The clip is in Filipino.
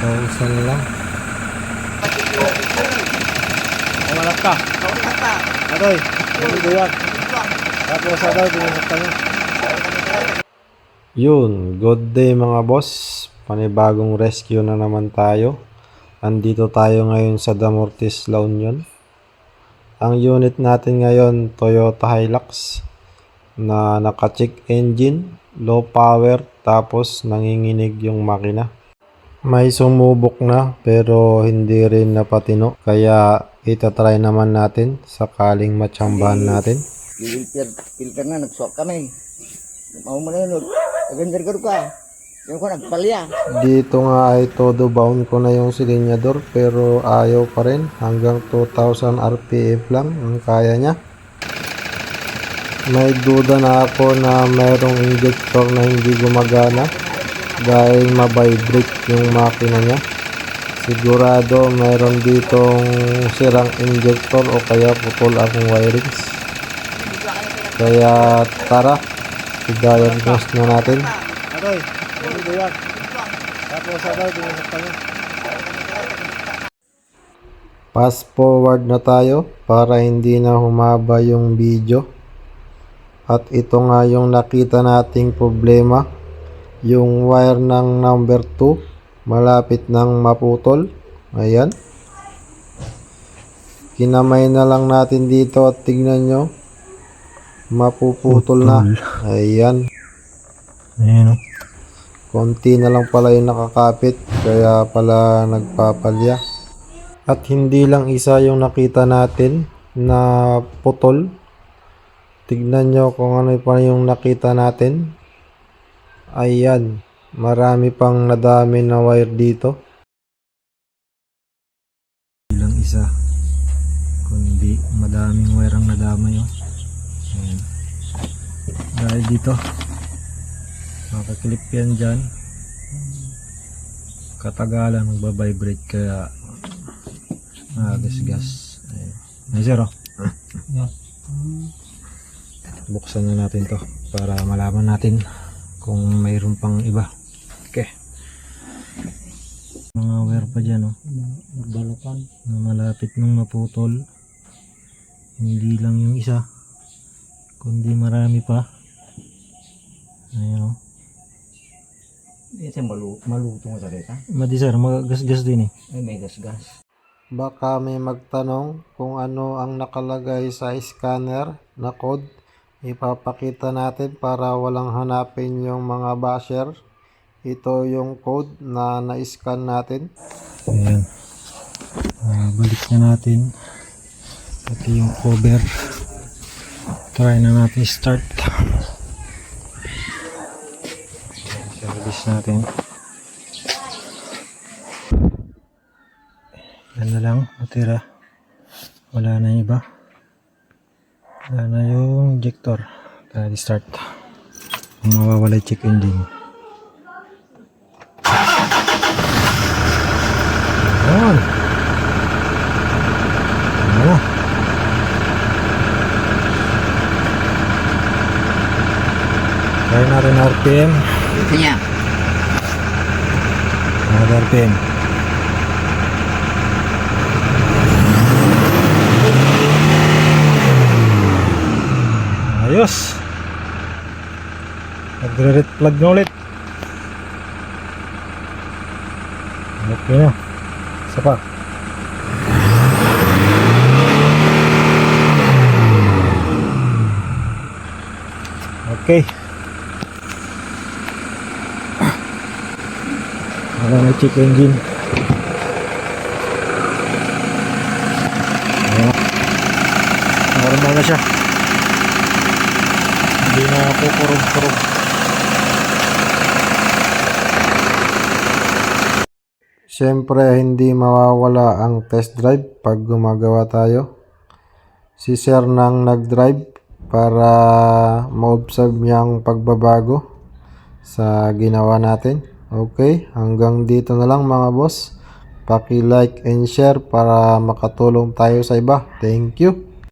2,000 lang. Mamalap ka. Adoy, buwag. Tapos adoy, binunod ka niya. Yun, good day mga boss. Panibagong rescue na naman tayo. Andito tayo ngayon sa Damortis, La Union. Ang unit natin ngayon, Toyota Hilux na naka-check engine, low power, tapos nanginginig yung makina. May sumubok na pero hindi rin napatino, kaya itatry naman natin sakaling matsambahan natin. Filter na, nag-swap kami. Mau mo na yun, agandar ka. Yung ko nagpalya. Dito nga ay todo bound ko na yung silinyador pero ayaw pa rin. Hanggang 2,000 RPM lang ang kaya niya. May duda na ako na mayroong injector na hindi gumagana dahil mabibrate yung makina niya. Sigurado mayroon ditong sirang injector o kaya putol ang wirings. Kaya tara, i-diagnose na natin. Adoy, buwag. Tapos adoy, binunod ka niya. Fast forward na tayo para hindi na humaba yung video. At ito nga yung nakita nating problema. Yung wire ng number 2 malapit nang maputol. Ayan. Kinamay na lang natin dito at tignan nyo. Mapuputol na. Ayan. Ayan. Konti na lang pala yung nakakapit. Kaya pala nagpapalya. At hindi lang isa yung nakita natin na putol. Tignan nyo kung ano pa yung nakita natin. Ayan. Marami pang nadami na wire dito. Hindi lang isa. Kundi madaming wire ang nadamay. Ayan. Dahil dito. Makaklip yan dyan. Katagalan magbabibrate kaya gas. Ayan. Zero. Yeah. Buksan na natin to para malaman natin kung mayroon pang iba. Okay. Mga wire pa dyan, balakan na malapit nung maputol. Hindi lang yung isa, kundi marami pa. Ayan, Ito malutong sa reta. Madi sir, magasgas din Ay, may gas-gas. Baka may magtanong kung ano ang nakalagay sa scanner na code. Ipapakita natin para walang hanapin yung mga basher. Ito yung code na na-scan natin. Ayan. Balik na natin. Pati yung cover. Try na natin start. Service natin. Yan na lang. Natira. Wala na yung iba. Wala na yung injector. Kaya start. Mawawala yung check engine. Ayan. Ayan. Kaya natin RPM. Kanya. RPM. Ayos. Nagre-red flag na ulit. Okay na. Isa pa. Okay. Wala na check engine. Ayan. Normal na siya. Hindi na kukurog-kurog. Siyempre hindi mawawala ang test drive pag gumagawa tayo. Si Sir nang nag-drive para ma-observe niyang pagbabago sa ginawa natin. Okay, hanggang dito na lang mga boss. Paki-like and share para makatulong tayo sa iba. Thank you.